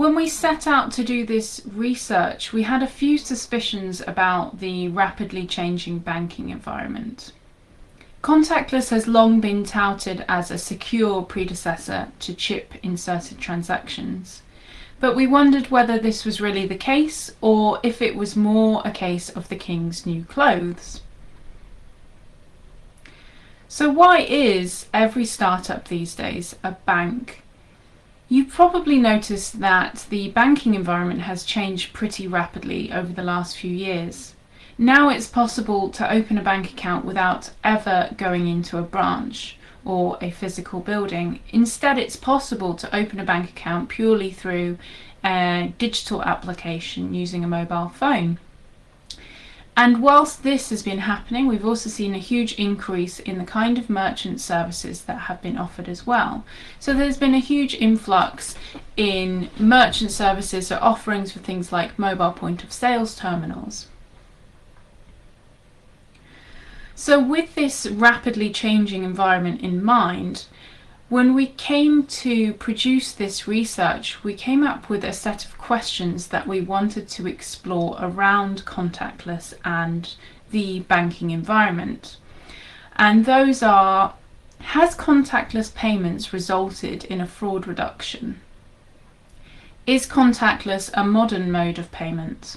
When we set out to do this research, we had a few suspicions about the rapidly changing banking environment. Contactless has long been touted as a secure predecessor to chip-inserted transactions, but we wondered whether this was really the case or if it was more a case of the king's new clothes. So why is every startup these days a bank? You've probably noticed that the banking environment has changed pretty rapidly over the last few years. Now it's possible to open a bank account without ever going into a branch or a physical building. Instead, it's possible to open a bank account purely through a digital application using a mobile phone. And whilst this has been happening, we've also seen a huge increase in the kind of merchant services that have been offered as well. So there's been a huge influx in merchant services, so offerings for things like mobile point of sales terminals. So with this rapidly changing environment in mind, when we came to produce this research, we came up with a set of questions that we wanted to explore around contactless and the banking environment. And those are: has contactless payments resulted in a fraud reduction? Is contactless a modern mode of payment?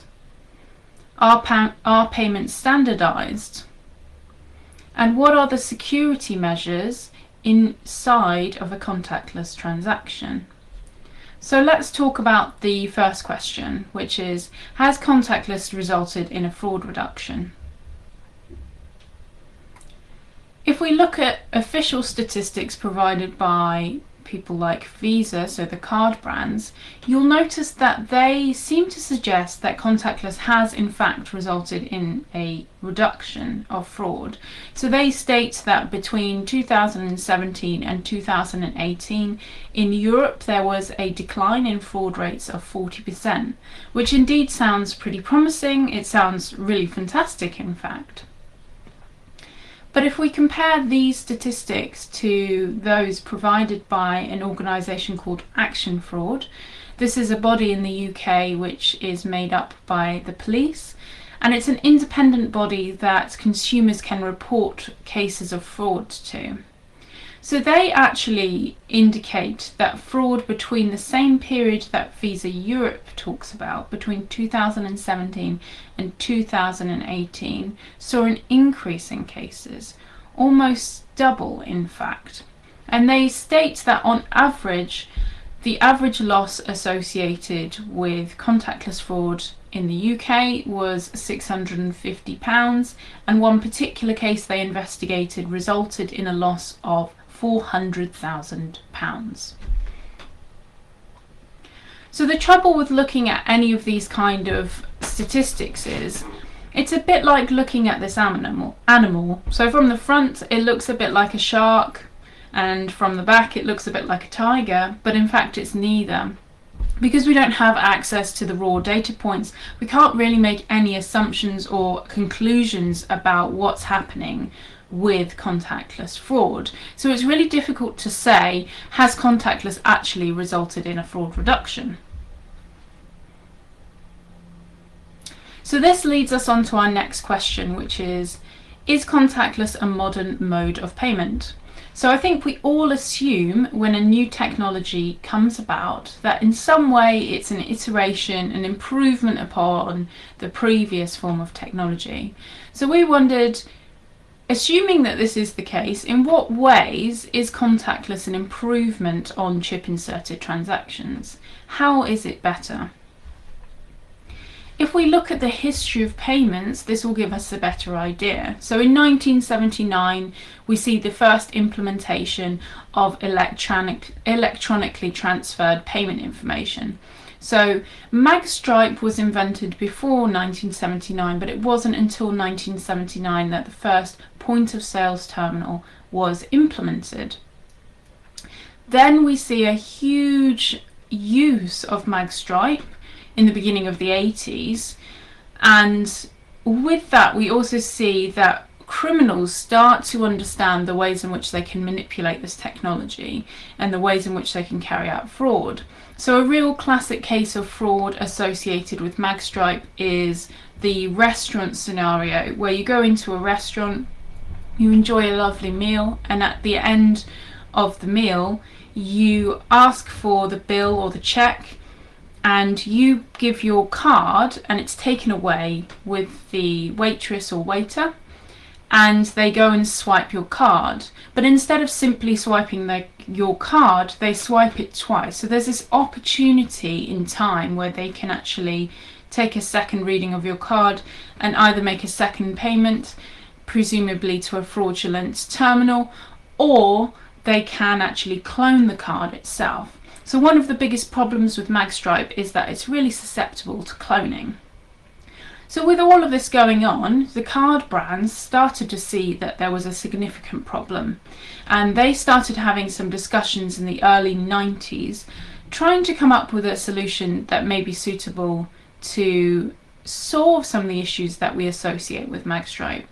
Are payments standardized? And what are the security measures inside of a contactless transaction? So let's talk about the first question, which is: has contactless resulted in a fraud reduction? If we look at official statistics provided by people like Visa, so the card brands, you'll notice that they seem to suggest that contactless has in fact resulted in a reduction of fraud. So they state that between 2017 and 2018 in Europe there was a decline in fraud rates of 40%, which indeed sounds pretty promising. It sounds really fantastic, in fact. But if we compare these statistics to those provided by an organisation called Action Fraud, this is a body in the UK which is made up by the police, and it's an independent body that consumers can report cases of fraud to. So they actually indicate that fraud between the same period that Visa Europe talks about, between 2017 and 2018, saw an increase in cases, almost double in fact. And they state that on average, the average loss associated with contactless fraud in the UK was £650, and one particular case they investigated resulted in a loss of £400,000. So the trouble with looking at any of these kind of statistics is it's a bit like looking at this animal. So from the front it looks a bit like a shark, and from the back it looks a bit like a tiger, but in fact it's neither. Because we don't have access to the raw data points, we can't really make any assumptions or conclusions about what's happening with contactless fraud. So it's really difficult to say, has contactless actually resulted in a fraud reduction? So this leads us on to our next question, which is contactless a modern mode of payment? So I think we all assume when a new technology comes about that in some way it's an iteration, an improvement upon the previous form of technology. So we wondered, assuming that this is the case, in what ways is contactless an improvement on chip-inserted transactions? How is it better? If we look at the history of payments, this will give us a better idea. So in 1979, we see the first implementation of electronically transferred payment information. So magstripe was invented before 1979, but it wasn't until 1979 that the first point of sales terminal was implemented. Then we see a huge use of magstripe in the beginning of the 80s, and with that we also see that criminals start to understand the ways in which they can manipulate this technology and the ways in which they can carry out fraud. So a real classic case of fraud associated with Magstripe is the restaurant scenario, where you go into a restaurant, you enjoy a lovely meal, and at the end of the meal you ask for the bill or the check, and you give your card and it's taken away with the waitress or waiter, and they go and swipe your card. But instead of simply swiping your card, they swipe it twice. So there's this opportunity in time where they can actually take a second reading of your card and either make a second payment, presumably to a fraudulent terminal, or they can actually clone the card itself. So one of the biggest problems with Magstripe is that it's really susceptible to cloning. So with all of this going on, the card brands started to see that there was a significant problem, and they started having some discussions in the early 90s trying to come up with a solution that may be suitable to solve some of the issues that we associate with Magstripe.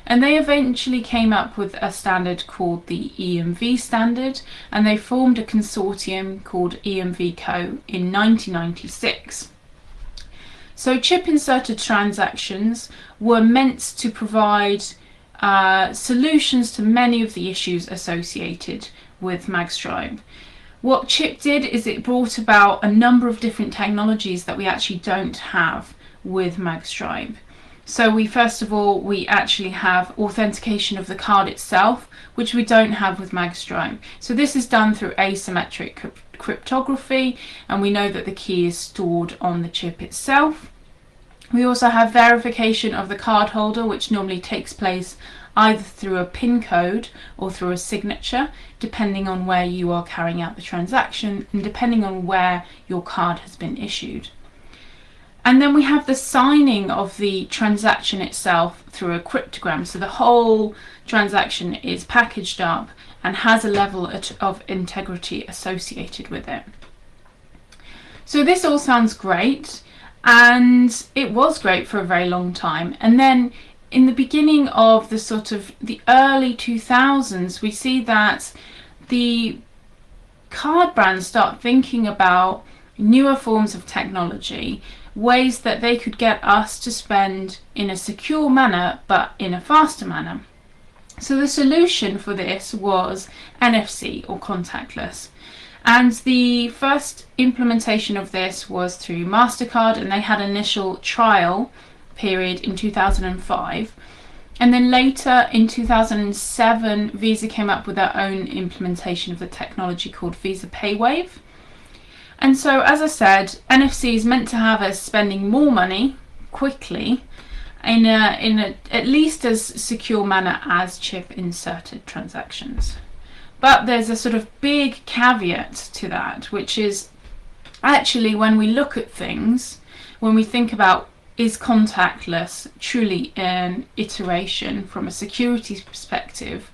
And they eventually came up with a standard called the EMV standard, and they formed a consortium called EMV Co in 1996. So chip inserted transactions were meant to provide solutions to many of the issues associated with Magstripe. What chip did is it brought about a number of different technologies that we actually don't have with Magstripe. So we actually have authentication of the card itself, which we don't have with Magstripe. So this is done through asymmetric cryptography, and we know that the key is stored on the chip itself. We also have verification of the card holder, which normally takes place either through a PIN code or through a signature, depending on where you are carrying out the transaction and depending on where your card has been issued. And then we have the signing of the transaction itself through a cryptogram. So the whole transaction is packaged up and has a level of integrity associated with it. So this all sounds great, and it was great for a very long time. And then in the beginning of the early 2000s, we see that the card brands start thinking about newer forms of technology, ways that they could get us to spend in a secure manner but in a faster manner. So the solution for this was NFC, or contactless. And the first implementation of this was through MasterCard, and they had an initial trial period in 2005. And then later in 2007, Visa came up with their own implementation of the technology called Visa PayWave. And so, as I said, NFC is meant to have us spending more money quickly in a at least as secure manner as chip inserted transactions. But there's a sort of big caveat to that, which is actually when we look at things, when we think about, is contactless truly an iteration from a security perspective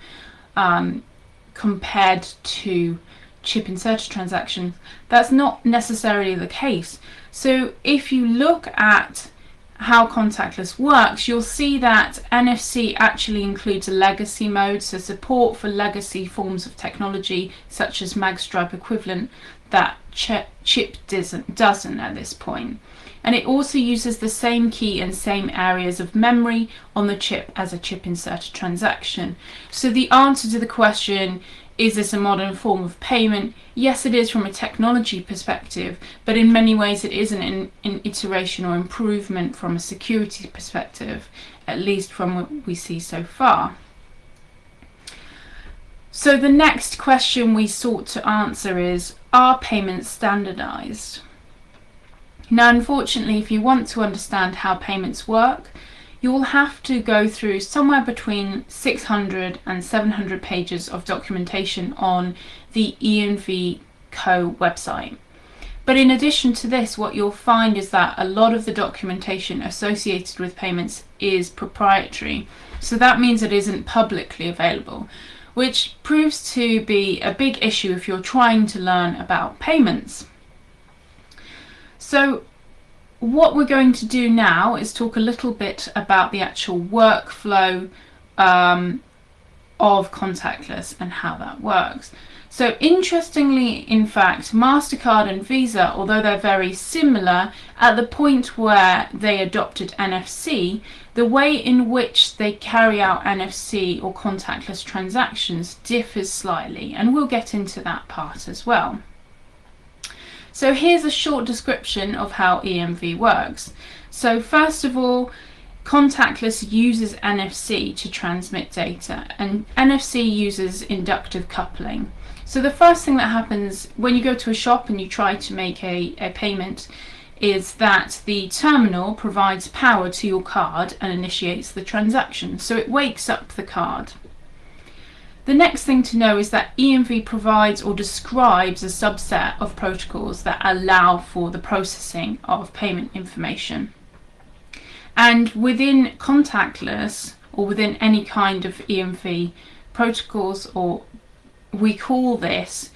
compared to chip inserted transactions, that's not necessarily the case. So if you look at how contactless works, you'll see that NFC actually includes a legacy mode, so support for legacy forms of technology such as Magstripe equivalent that chip doesn't at this point. And it also uses the same key and same areas of memory on the chip as a chip inserted transaction. So the answer to the question, is this a modern form of payment? Yes, it is from a technology perspective, but in many ways it isn't an iteration or improvement from a security perspective, at least from what we see so far. So the next question we sought to answer is, are payments standardized? Now, unfortunately, if you want to understand how payments work, you will have to go through somewhere between 600 and 700 pages of documentation on the EMV Co website. But in addition to this, what you'll find is that a lot of the documentation associated with payments is proprietary. So that means it isn't publicly available, which proves to be a big issue if you're trying to learn about payments. So what we're going to do now is talk a little bit about the actual workflow of contactless and how that works. So interestingly, in fact, MasterCard and Visa, although they're very similar, at the point where they adopted NFC, the way in which they carry out NFC or contactless transactions differs slightly, and we'll get into that part as well. So here's a short description of how EMV works. So first of all, contactless uses NFC to transmit data, and NFC uses inductive coupling. So the first thing that happens when you go to a shop and you try to make a payment is that the terminal provides power to your card and initiates the transaction. So it wakes up the card. The next thing to know is that EMV provides or describes a subset of protocols that allow for the processing of payment information. And within contactless, or within any kind of EMV protocols, or we call this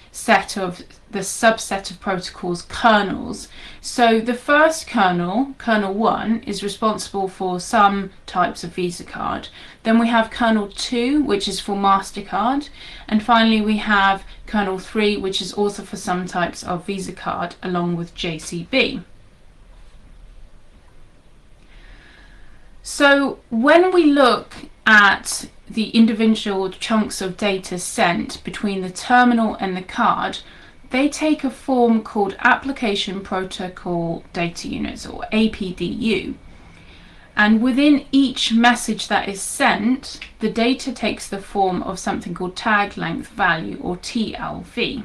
the subset of protocols kernels. So the first kernel, kernel 1, is responsible for some types of Visa card. Then we have kernel 2, which is for MasterCard. And finally we have kernel 3, which is also for some types of Visa card, along with JCB. So when we look at the individual chunks of data sent between the terminal and the card, they take a form called Application Protocol Data Units, or APDU. And within each message that is sent, the data takes the form of something called tag length value, or TLV.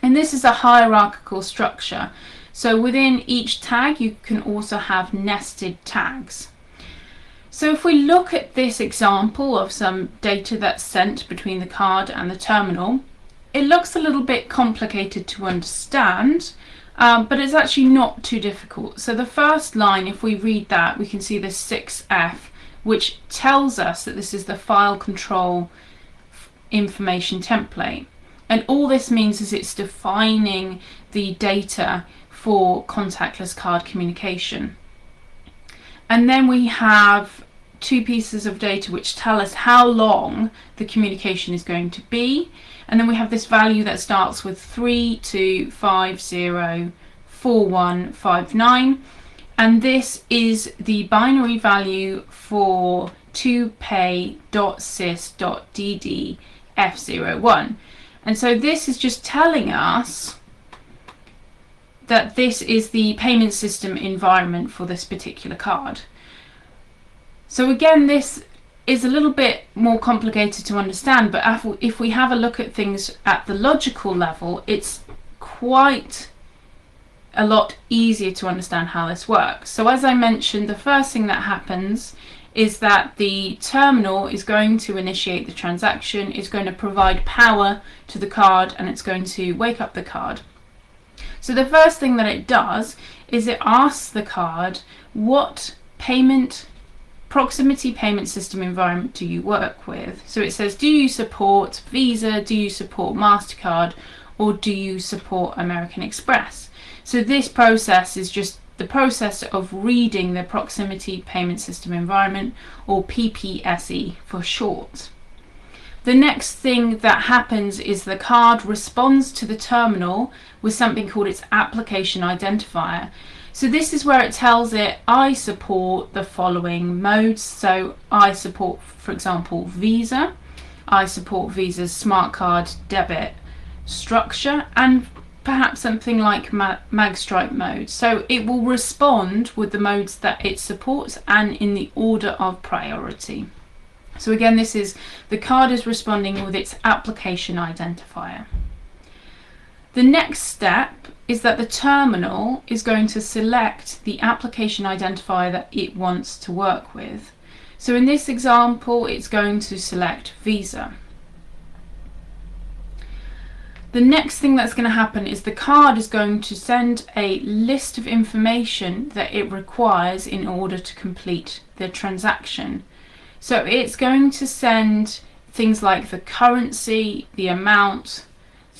And this is a hierarchical structure. So within each tag, you can also have nested tags. So if we look at this example of some data that's sent between the card and the terminal, it looks a little bit complicated to understand, but it's actually not too difficult. So the first line, if we read that, we can see this 6F, which tells us that this is the file control information template. And all this means is it's defining the data for contactless card communication. And then we have two pieces of data which tell us how long the communication is going to be. And then we have this value that starts with 32504159. And this is the binary value for 2pay.sys.dd.f01. And so this is just telling us that this is the payment system environment for this particular card. So again, this is a little bit more complicated to understand, but if we have a look at things at the logical level, it's quite a lot easier to understand how this works. So as I mentioned, the first thing that happens is that the terminal is going to initiate the transaction, is going to provide power to the card, and it's going to wake up the card. So the first thing that it does is it asks the card, what proximity payment system environment do you work with? So it says, do you support Visa, do you support MasterCard, or do you support American Express? So this process is just the process of reading the proximity payment system environment, or PPSE for short. The next thing that happens is the card responds to the terminal with something called its application identifier. So this is where it tells it, I support the following modes. So I support, for example, Visa. I support Visa's smart card debit structure, and perhaps something like magstripe mode. So it will respond with the modes that it supports and in the order of priority. So again, this is the card is responding with its application identifier. The next step is that the terminal is going to select the application identifier that it wants to work with. So in this example, it's going to select Visa. The next thing that's going to happen is the card is going to send a list of information that it requires in order to complete the transaction. So it's going to send things like the currency, the amount,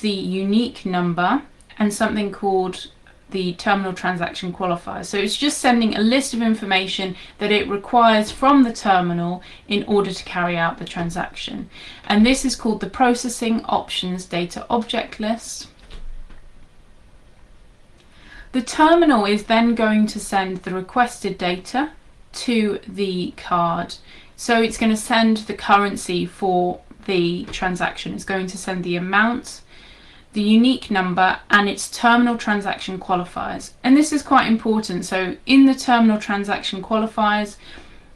the unique number, and something called the terminal transaction qualifiers. So it's just sending a list of information that it requires from the terminal in order to carry out the transaction. And this is called the processing options data object list. The terminal is then going to send the requested data to the card. So it's going to send the currency for the transaction. It's going to send the amount, the unique number, and its terminal transaction qualifiers. And this is quite important. So in the terminal transaction qualifiers,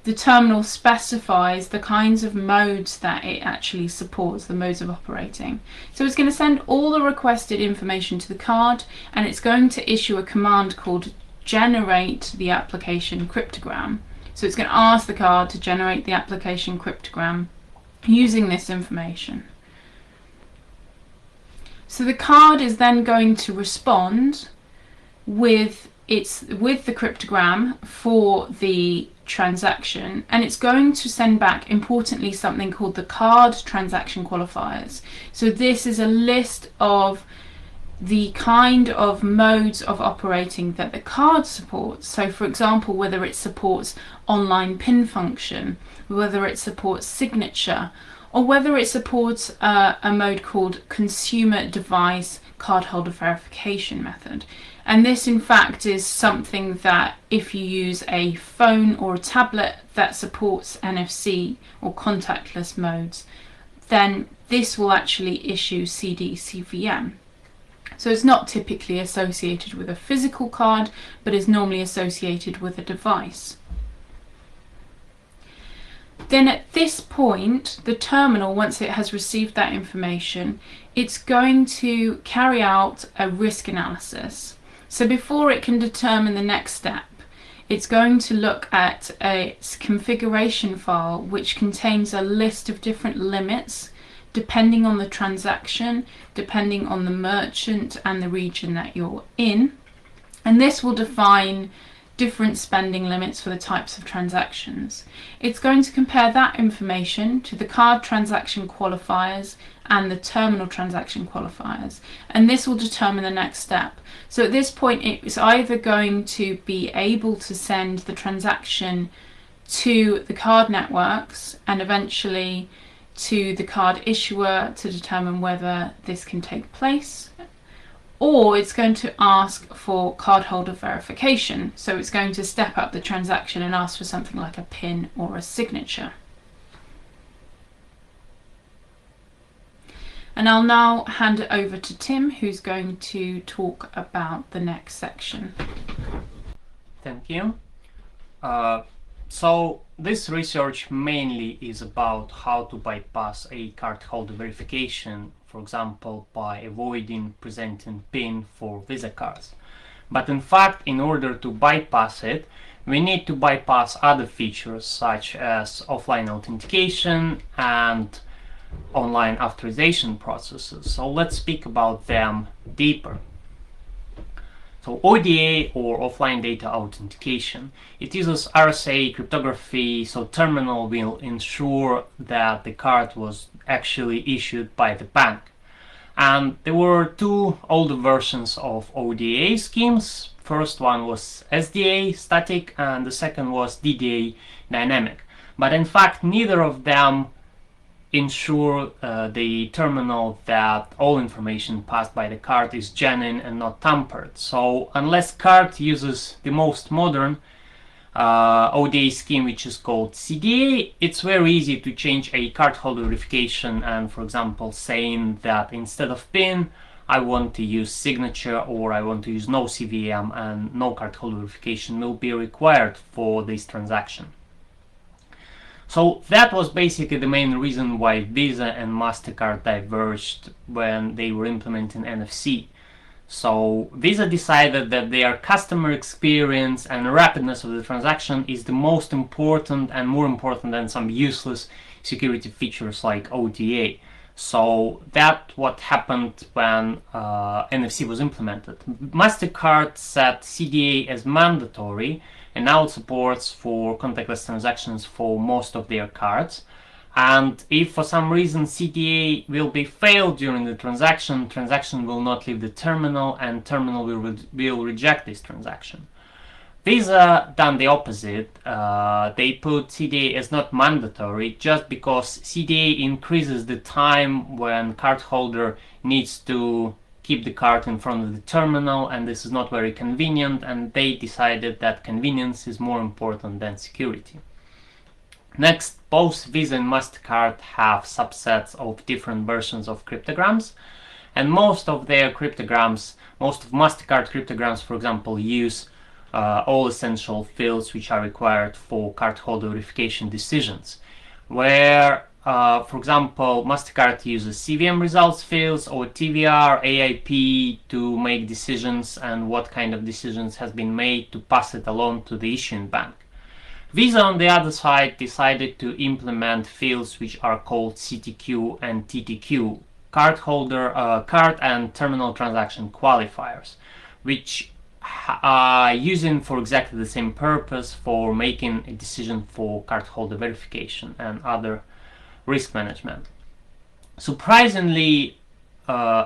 the terminal specifies the kinds of modes that it actually supports, the modes of operating. So it's going to send all the requested information to the card, and it's going to issue a command called generate the application cryptogram. So it's going to ask the card to generate the application cryptogram using this information. So the card is then going to respond with the cryptogram for the transaction, and it's going to send back, importantly, something called the card transaction qualifiers. So this is a list of the kind of modes of operating that the card supports. So for example, whether it supports online PIN function, whether it supports signature, or whether it supports a mode called consumer device cardholder verification method. And this in fact is something that if you use a phone or a tablet that supports NFC or contactless modes, then this will actually issue CD-CVM. So it's not typically associated with a physical card, but is normally associated with a device. Then at this point, the terminal, once it has received that information, it's going to carry out a risk analysis. So before it can determine the next step, it's going to look at a configuration file which contains a list of different limits depending on the transaction, depending on the merchant and the region that you're in. And this will define different spending limits for the types of transactions. It's going to compare that information to the card transaction qualifiers and the terminal transaction qualifiers, and this will determine the next step. So at this point, it's either going to be able to send the transaction to the card networks and eventually to the card issuer to determine whether this can take place, or it's going to ask for cardholder verification. So it's going to step up the transaction and ask for something like a PIN or a signature. And I'll now hand it over to Tim, who's going to talk about the next section. Thank you. So this research mainly is about how to bypass a cardholder verification, for example, by avoiding presenting PIN for Visa cards. But in fact, in order to bypass it, we need to bypass other features such as offline authentication and online authorization processes. So let's speak about them deeper. So ODA, or offline data authentication, it uses RSA cryptography, so terminal will ensure that the card was actually issued by the bank. And there were two older versions of ODA schemes. First one was SDA, static, and the second was DDA, dynamic. But in fact, neither of them ensure the terminal that all information passed by the card is genuine and not tampered. So unless card uses the most modern ODA scheme, which is called CDA, it's very easy to change a cardholder verification and, for example, saying that instead of PIN, I want to use signature, or I want to use no CVM, and no cardholder verification will be required for this transaction. So that was basically the main reason why Visa and MasterCard diverged when they were implementing NFC. So Visa decided that their customer experience and rapidness of the transaction is the most important, and more important than some useless security features like OTA. So that's what happened when NFC was implemented. MasterCard set CDA as mandatory, and now it supports for contactless transactions for most of their cards. And if for some reason CTA will be failed during the transaction will not leave the terminal, and terminal will reject this transaction. Visa done the opposite. They put CTA as not mandatory just because CTA increases the time when cardholder needs to keep the card in front of the terminal, and this is not very convenient, and they decided that convenience is more important than security. Next, both Visa and MasterCard have subsets of different versions of cryptograms, and most of MasterCard cryptograms, for example, use all essential fields which are required for cardholder verification decisions. Where, for example, MasterCard uses CVM results fields or TVR, AIP to make decisions and what kind of decisions has been made to pass it along to the issuing bank. Visa, on the other side, decided to implement fields which are called CTQ and TTQ, card and terminal transaction qualifiers, which are using for exactly the same purpose for making a decision for cardholder verification and other risk management. Surprisingly,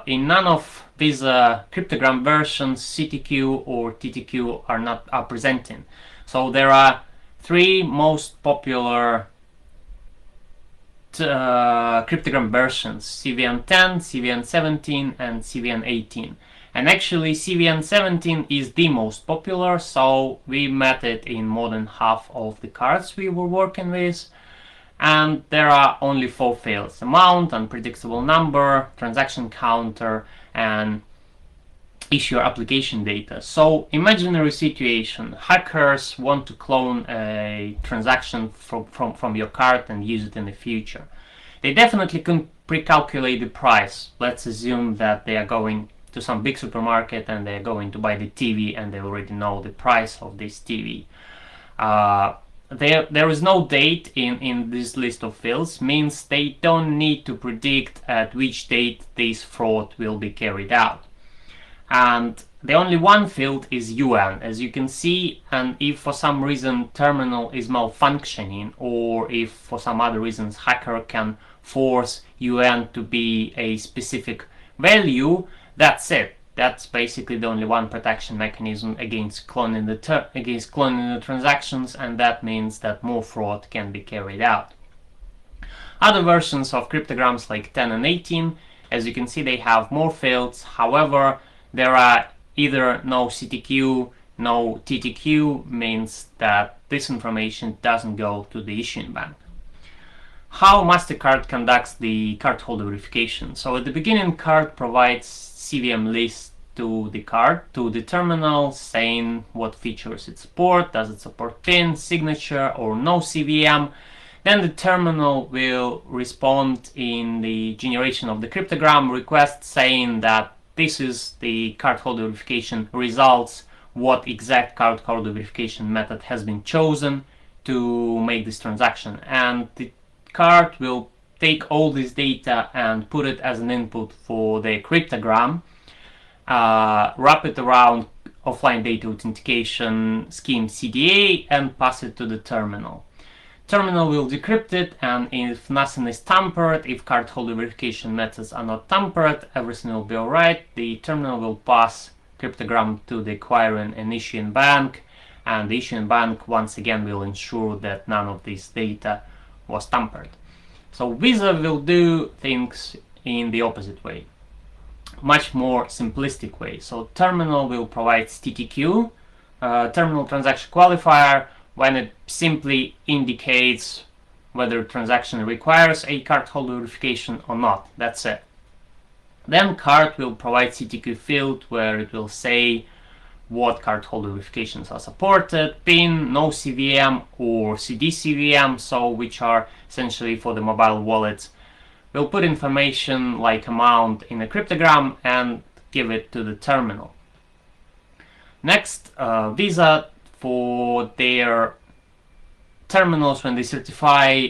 in none of these cryptogram versions, CTQ or TTQ are presenting. So there are three most popular cryptogram versions: CVN10, CVN17, and CVN18. And actually CVN17 is the most popular, so we met it in more than half of the cards we were working with. And there are only 4 fields: amount, unpredictable number, transaction counter, and issuer application data. So imaginary situation: hackers want to clone a transaction from your card and use it in the future. They definitely can pre-calculate the price. Let's assume that they are going to some big supermarket and they're going to buy the TV and they already know the price of this TV. There is no date in this list of fields, means they don't need to predict at which date this fraud will be carried out. And the only one field is UN, as you can see, and if for some reason terminal is malfunctioning, or if for some other reasons hacker can force UN to be a specific value, that's it. That's basically the only one protection mechanism against cloning the transactions, and that means that more fraud can be carried out. Other versions of cryptograms like 10 and 18, as you can see, they have more fields. However, there are either no CTQ, no TTQ, means that this information doesn't go to the issuing bank. How MasterCard conducts the cardholder verification. So at the beginning, card provides CVM list to the card, to the terminal, saying what features it supports, does it support PIN, signature, or no CVM. Then the terminal will respond in the generation of the cryptogram request saying that this is the cardholder verification results, what exact cardholder verification method has been chosen to make this transaction. And the card will take all this data and put it as an input for the cryptogram, wrap it around offline data authentication scheme CDA, and pass it to the terminal. Terminal will decrypt it, and if nothing is tampered, if cardholder verification methods are not tampered, everything will be alright. The terminal will pass cryptogram to the acquiring and issuing bank, and the issuing bank once again will ensure that none of this data was tampered. So Visa will do things in the opposite way, much more simplistic way. So terminal will provide TTQ, terminal transaction qualifier, when it simply indicates whether transaction requires a cardholder verification or not. That's it. Then card will provide CTQ field where it will say what cardholder verifications are supported, PIN, no CVM, or CD CVM, so which are essentially for the mobile wallets. We'll put information like amount in a cryptogram and give it to the terminal. Next, Visa, for their terminals, when they certify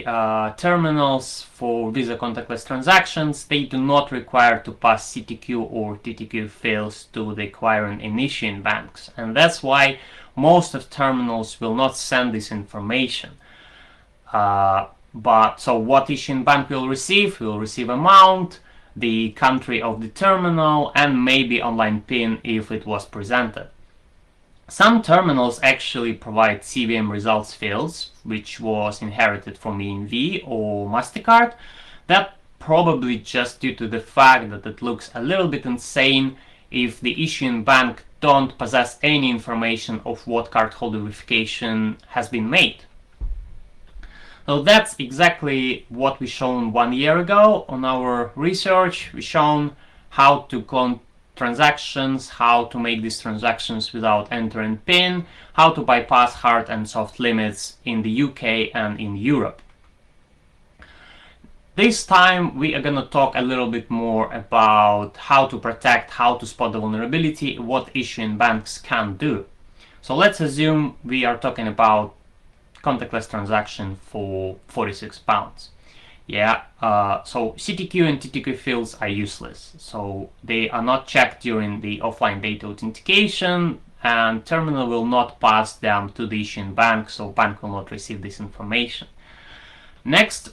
terminals for Visa contactless transactions, they do not require to pass CTQ or TTQ fields to the acquiring and issuing banks, and that's why most of terminals will not send this information. But so what issuing bank will receive? Will receive amount, the country of the terminal, and maybe online PIN if it was presented. Some terminals actually provide CVM results fields, which was inherited from EMV or MasterCard. That probably just due to the fact that it looks a little bit insane if the issuing bank don't possess any information of what cardholder verification has been made. So that's exactly what we shown 1 year ago on our research. We shown how to clone transactions, how to make these transactions without entering PIN, how to bypass hard and soft limits in the UK and in Europe. This time we are going to talk a little bit more about how to protect, how to spot the vulnerability, what issuing banks can do. So let's assume we are talking about contactless transaction for £46. Yeah, so CTQ and TTQ fields are useless. So they are not checked during the offline data authentication, and terminal will not pass them to the issuing bank, so bank will not receive this information. Next,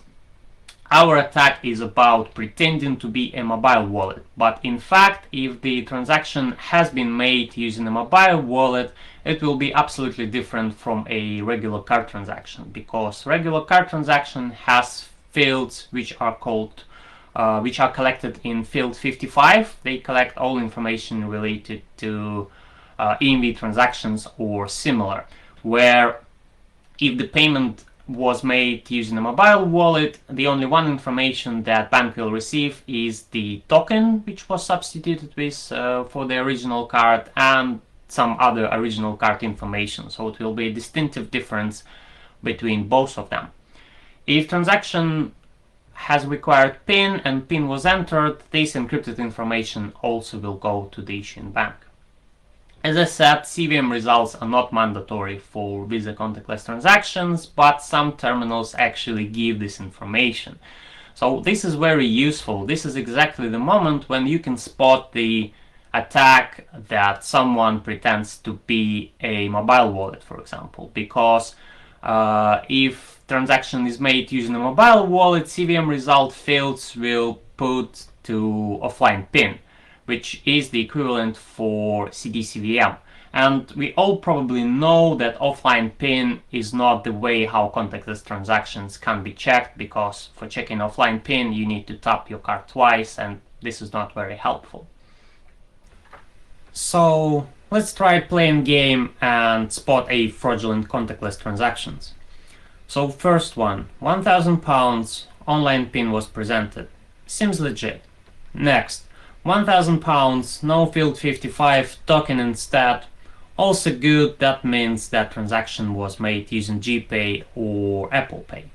our attack is about pretending to be a mobile wallet, but in fact, if the transaction has been made using a mobile wallet, it will be absolutely different from a regular card transaction, because regular card transaction has fields which are collected in field 55. They collect all information related to EMV transactions or similar, where if the payment was made using a mobile wallet, the only one information that bank will receive is the token which was substituted with for the original card and some other original card information. So it will be a distinctive difference between both of them. If transaction has required PIN and PIN was entered, this encrypted information also will go to the issuing bank. As I said, CVM results are not mandatory for Visa contactless transactions, but some terminals actually give this information. So this is very useful. This is exactly the moment when you can spot the attack that someone pretends to be a mobile wallet, for example, because if transaction is made using a mobile wallet, CVM result fields will put to offline PIN, which is the equivalent for CD-CVM. And we all probably know that offline PIN is not the way how contactless transactions can be checked, because for checking offline PIN you need to tap your card twice, and this is not very helpful. So let's try playing game and spot a fraudulent contactless transactions. So first one, £1,000 online PIN was presented. Seems legit. Next, £1,000, no field 55, token instead. Also good, that means that transaction was made using GPay or Apple Pay.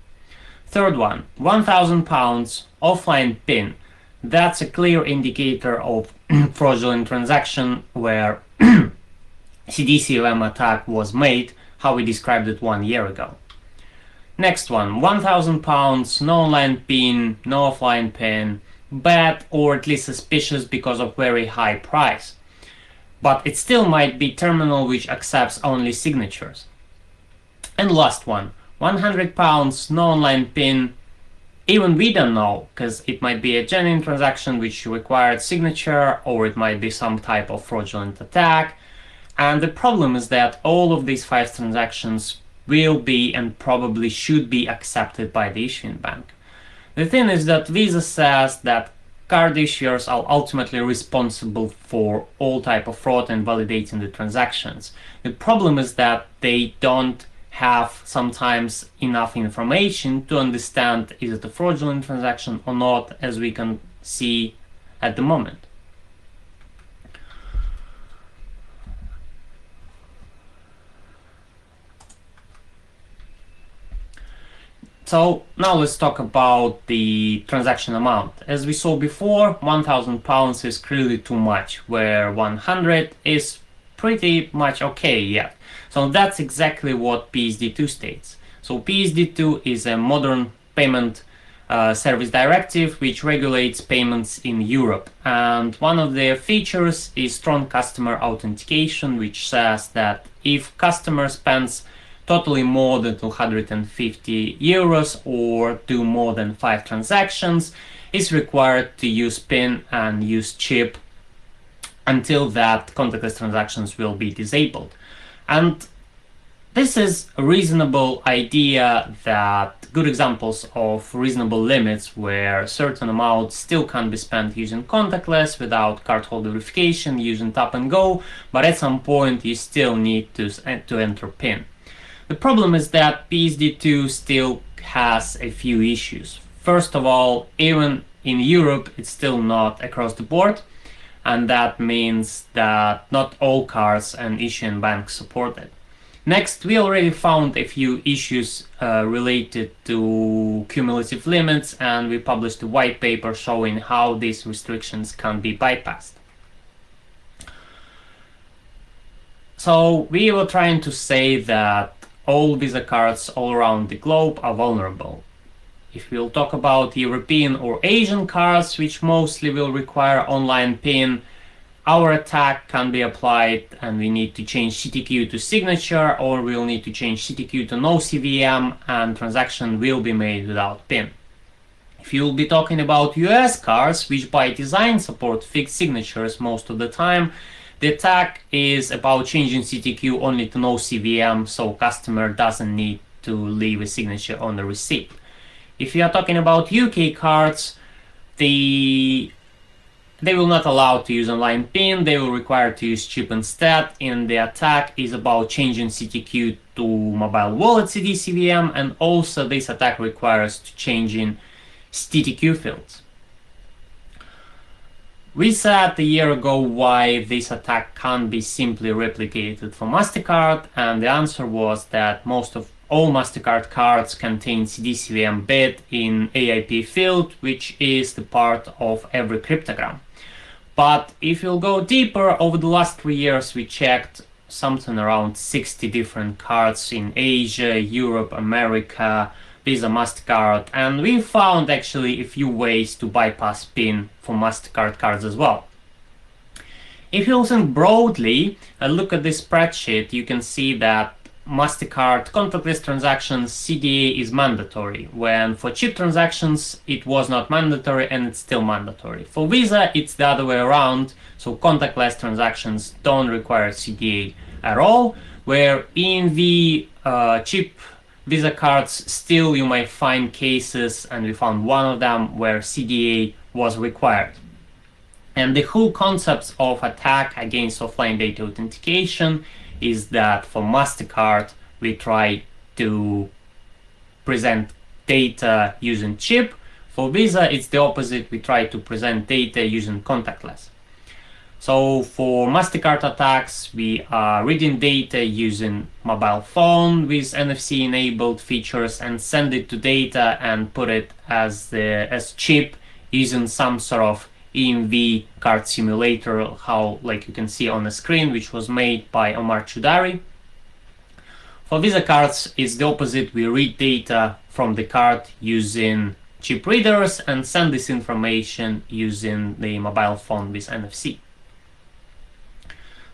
Third one, £1,000, offline PIN. That's a clear indicator of fraudulent transaction where CD-CVM attack was made, how we described it 1 year ago. Next one, £1,000, no online PIN, no offline PIN. Bad or at least suspicious because of very high price. But it still might be terminal which accepts only signatures. And last one, £100, no online PIN. Even we don't know, because it might be a genuine transaction which required signature, or it might be some type of fraudulent attack. And the problem is that all of these 5 transactions will be and probably should be accepted by the issuing bank. The thing is that Visa says that card issuers are ultimately responsible for all type of fraud and validating the transactions. The problem is that they don't have sometimes enough information to understand is it a fraudulent transaction or not, as we can see at the moment. So now let's talk about the transaction amount. As we saw before, £1,000 is clearly too much, where 100 is pretty much okay yet. So that's exactly what PSD2 states. So PSD2 is a modern payment service directive which regulates payments in Europe. And one of their features is strong customer authentication, which says that if customer spends totally more than 250 euros or do more than 5 transactions, is required to use PIN and use chip until that contactless transactions will be disabled. And this is a reasonable idea, that good examples of reasonable limits where certain amounts still can be spent using contactless without cardholder verification, using tap and go, but at some point you still need to enter PIN. The problem is that PSD2 still has a few issues. First of all, even in Europe, it's still not across the board, and that means that not all cards and issuing banks support it. Next, we already found a few issues related to cumulative limits, and we published a white paper showing how these restrictions can be bypassed. So we were trying to say that all Visa cards all around the globe are vulnerable. If we'll talk about European or Asian cards, which mostly will require online PIN, our attack can be applied and we need to change CTQ to signature, or we'll need to change CTQ to no CVM, and transaction will be made without PIN. If you'll be talking about US cards, which by design support fixed signatures most of the time, the attack is about changing CTQ only to no CVM, so customer doesn't need to leave a signature on the receipt. If you are talking about UK cards, they will not allow to use online PIN, they will require to use chip instead, and the attack is about changing CTQ to mobile wallet CD CVM, and also this attack requires to changing CTQ fields. We said a year ago why this attack can't be simply replicated for MasterCard, and the answer was that most of all MasterCard cards contain CD-CVM bit in AIP field, which is the part of every cryptogram. But if you'll go deeper, over the last 3 years we checked something around 60 different cards in Asia, Europe, America, Visa, MasterCard, and we found actually a few ways to bypass PIN for MasterCard cards as well. If you think broadly and look at this spreadsheet, you can see that MasterCard contactless transactions CDA is mandatory, when for chip transactions it was not mandatory and it's still mandatory. For Visa it's the other way around, so contactless transactions don't require CDA at all, where in the chip Visa cards still you might find cases, and we found one of them where CDA was required. And the whole concept of attack against offline data authentication is that for MasterCard we try to present data using chip. For Visa it's the opposite, we try to present data using contactless. So for MasterCard attacks we are reading data using mobile phone with NFC enabled features and send it to data and put it as chip using some sort of EMV card simulator, how like you can see on the screen, which was made by Omar Chudari. For Visa cards it's the opposite, we read data from the card using chip readers and send this information using the mobile phone with NFC.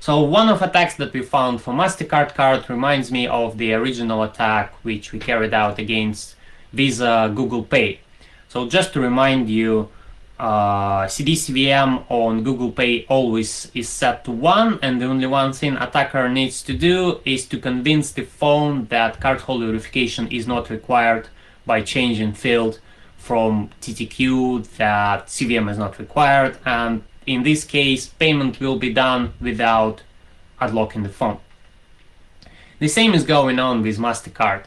So one of attacks that we found for MasterCard card reminds me of the original attack which we carried out against Visa Google Pay. So just to remind you, CD-CVM on Google Pay always is set to 1, and the only one thing attacker needs to do is to convince the phone that cardholder verification is not required by changing field from TTQ that CVM is not required, and in this case payment will be done without unlocking the phone. The same is going on with MasterCard.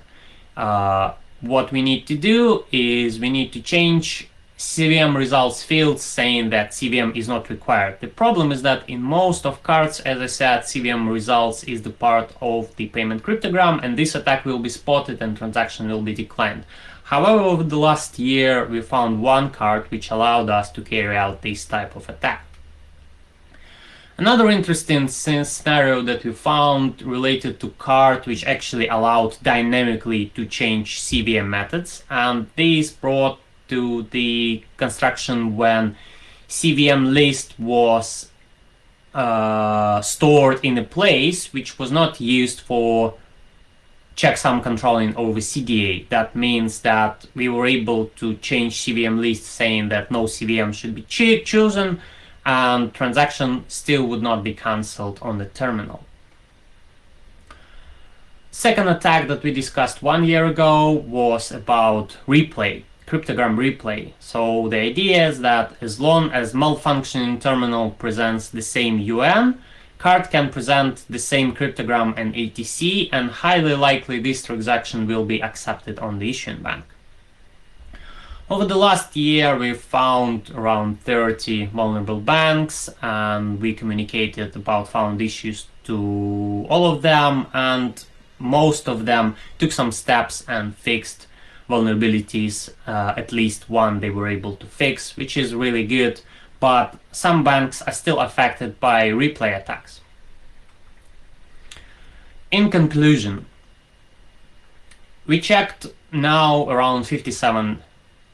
What we need to do is we need to change CVM results field saying that CVM is not required. The problem is that in most of cards, as I said, CVM results is the part of the payment cryptogram, and this attack will be spotted and transaction will be declined. However, over the last year we found one card which allowed us to carry out this type of attack. Another interesting scenario that we found related to card which actually allowed dynamically to change CVM methods, and this brought to the construction when CVM list was stored in a place which was not used for checksum controlling over CDA. That means that we were able to change CVM list saying that no CVM should be chosen, and transaction still would not be cancelled on the terminal. Second attack that we discussed 1 year ago was about replay, cryptogram replay. So the idea is that as long as malfunctioning terminal presents the same UN, card can present the same cryptogram and ATC, and highly likely this transaction will be accepted on the issuing bank. Over the last year, we found around 30 vulnerable banks, and we communicated about found issues to all of them, and most of them took some steps and fixed vulnerabilities. At least one they were able to fix, which is really good, but some banks are still affected by replay attacks. In conclusion, we checked now around 57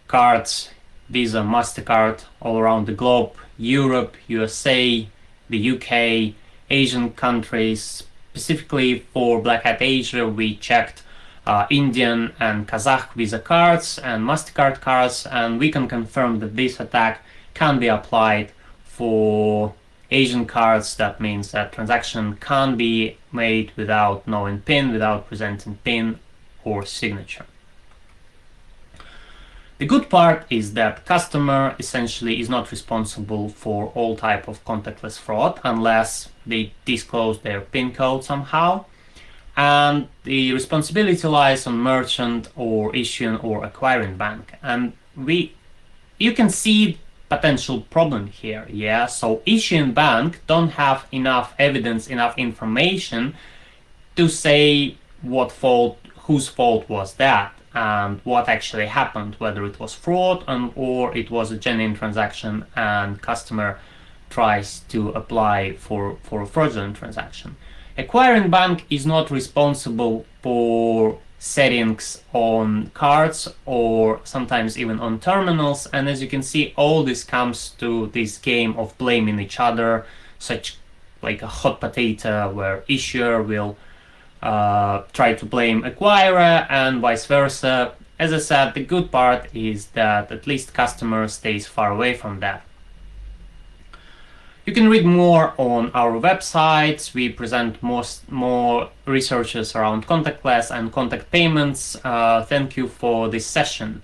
cards, Visa, MasterCard, all around the globe, Europe, USA, the UK, Asian countries. Specifically for Black Hat Asia, we checked Indian and Kazakh Visa cards and MasterCard cards, and we can confirm that this attack can be applied for Asian cards. That means that transaction can be made without knowing PIN, without presenting PIN or signature. The good part is that customer essentially is not responsible for all type of contactless fraud unless they disclose their PIN code somehow, and the responsibility lies on merchant or issuing or acquiring bank. And you can see potential problem here. So issuing bank don't have enough evidence, enough information to say whose fault was that, and what actually happened, whether it was fraud or it was a genuine transaction and customer tries to apply for a fraudulent transaction. Acquiring bank is not responsible for settings on cards or sometimes even on terminals, and as you can see, all this comes to this game of blaming each other, such like a hot potato where issuer will try to blame acquirer and vice versa. As I said, the good part is that at least customer stays far away from that. You can read more on our websites. We present more researches around contactless and contact payments. Thank you for this session.